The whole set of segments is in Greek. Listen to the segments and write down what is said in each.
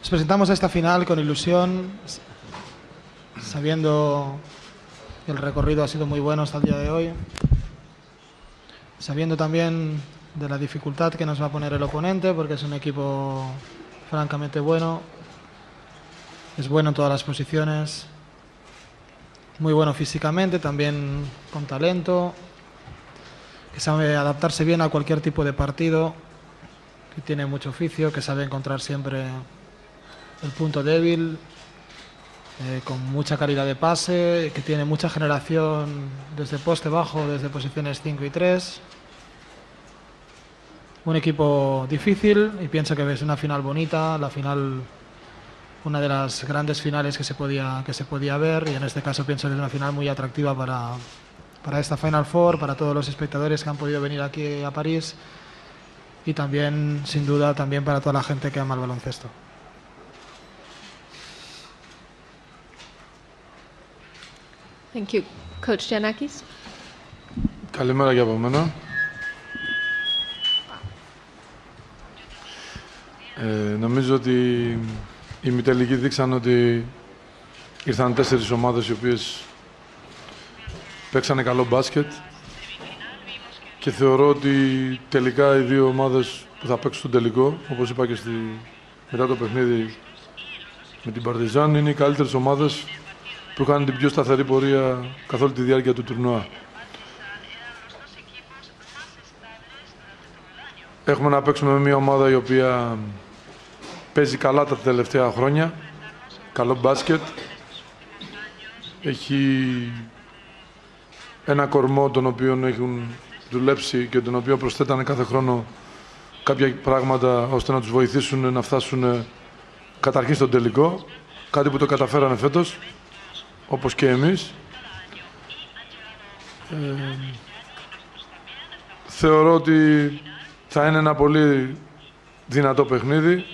Nos presentamos a esta final con ilusión, sabiendo que el recorrido ha sido muy bueno hasta el día de hoy, sabiendo también de la dificultad que nos va a poner el oponente, porque es un equipo francamente bueno, es bueno en todas las posiciones, muy bueno físicamente, también con talento, que sabe adaptarse bien a cualquier tipo de partido, que tiene mucho oficio, que sabe encontrar siempre el punto débil, con mucha calidad de pase, que tiene mucha generación desde poste bajo, desde posiciones 5 y 3. Un equipo difícil y pienso que es una final bonita, la final, una de las grandes finales que se podía ver, y en este caso pienso que es una final muy atractiva para esta Final Four, para todos los espectadores que han podido venir aquí a París y también, sin duda, también para toda la gente que ama el baloncesto. Thank you. Coach Giannakis. Καλημέρα και από μένα. Νομίζω ότι οι ημιτελικοί δείξαν ότι ήρθαν 4 ομάδες οι οποίες παίξανε καλό μπάσκετ και θεωρώ ότι τελικά οι 2 ομάδες που θα παίξουν τον τελικό, όπως είπα και μετά το παιχνίδι με την Παρτιζάν, είναι οι καλύτερες ομάδες που είχαν την πιο σταθερή πορεία καθ' όλη τη διάρκεια του τουρνουά. Έχουμε να παίξουμε με μια ομάδα η οποία παίζει καλά τα τελευταία χρόνια, καλό μπάσκετ, έχει ένα κορμό τον οποίο έχουν δουλέψει και τον οποίο προσθέτανε κάθε χρόνο κάποια πράγματα ώστε να τους βοηθήσουν να φτάσουν καταρχήν στον τελικό, κάτι που το καταφέρανε φέτος, όπως και εμείς. Θεωρώ ότι θα είναι ένα πολύ δυνατό παιχνίδι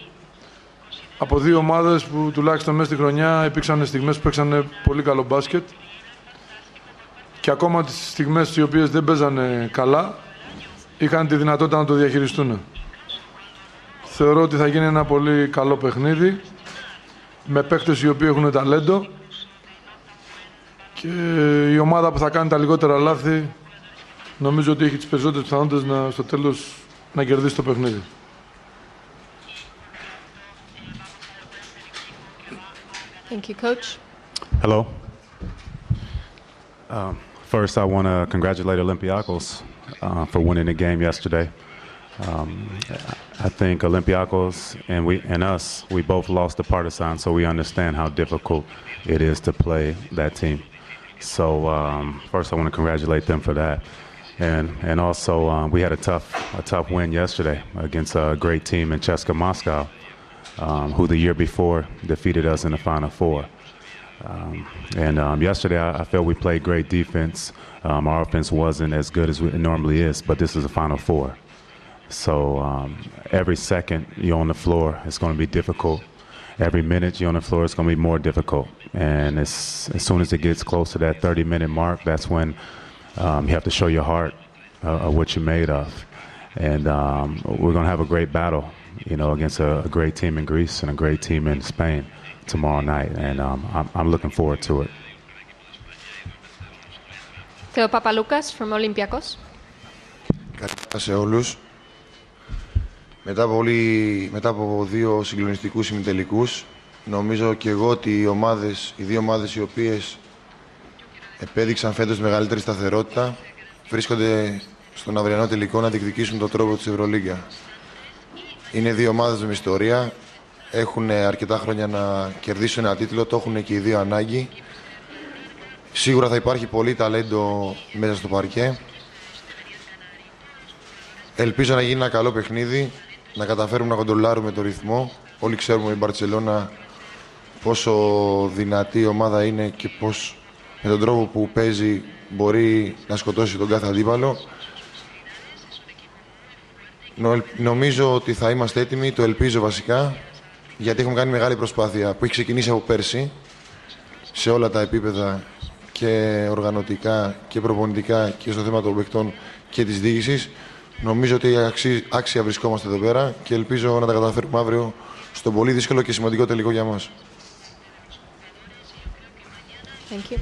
από 2 ομάδες που τουλάχιστον μέσα στη χρονιά υπήρξαν στιγμές που παίξανε πολύ καλό μπάσκετ και ακόμα τις στιγμές οι οποίες δεν παίζανε καλά είχαν τη δυνατότητα να το διαχειριστούν. Θεωρώ ότι θα γίνει ένα πολύ καλό παιχνίδι με παίκτες οι οποίοι έχουν ταλέντο και η ομάδα που θα κάνει τα λιγότερα λάθη νομίζω ότι έχει τις περισσότερες πιθανότητες στο τέλος να κερδίσει το παιχνίδι. Thank you, Coach. Hello. First, I want to congratulate Olympiacos for winning the game yesterday. I think Olympiacos and us, we both lost to Partizan, so we understand how difficult it is to play that team. So first, I want to congratulate them for that. And also, we had a tough win yesterday against a great team in CSKA Moscow, who the year before defeated us in the Final Four. Yesterday, I felt we played great defense. Our offense wasn't as good as it normally is, but this is the Final Four. So every second you're on the floor, it's going to be difficult. Every minute you're on the floor, it's going to be more difficult. And as soon as it gets close to that 30-minute mark, that's when you have to show your heart of what you're made of. And we're going to have a great battle, against a great team in Greece and a great team in Spain tomorrow night. And I'm looking forward to it. Theo Papaloukas from Olympiacos. Καλημέρα σε όλους. Μετά από 2 συγκλονιστικούς ημιτελικούς, νομίζω και εγώ ότι οι 2 ομάδες οι οποίες επέδειξαν φέτος μεγαλύτερη σταθερότητα βρίσκονται στον αυριανό τελικό να διεκδικήσουν τον τρόπο της Ευρωλίγκα. Είναι 2 ομάδες με ιστορία, έχουν αρκετά χρόνια να κερδίσουν ένα τίτλο, το έχουν και οι 2 ανάγκη. Σίγουρα θα υπάρχει πολύ ταλέντο μέσα στο παρκέ. Ελπίζω να γίνει ένα καλό παιχνίδι, να καταφέρουμε να κοντρολάρουμε το ρυθμό. Όλοι ξέρουμε η Μπαρτσελώνα πόσο δυνατή ομάδα είναι και πώς με τον τρόπο που παίζει μπορεί να σκοτώσει τον κάθε αντίπαλο. Νομίζω ότι θα είμαστε έτοιμοι, το ελπίζω βασικά, γιατί έχουμε κάνει μεγάλη προσπάθεια που έχει ξεκινήσει από πέρσι σε όλα τα επίπεδα και οργανωτικά και προπονητικά και στο θέμα των παιχτών και της διοίκησης. Νομίζω ότι άξια βρισκόμαστε εδώ πέρα και ελπίζω να τα καταφέρουμε αύριο στο πολύ δύσκολο και σημαντικό τελικό για μας. Thank you.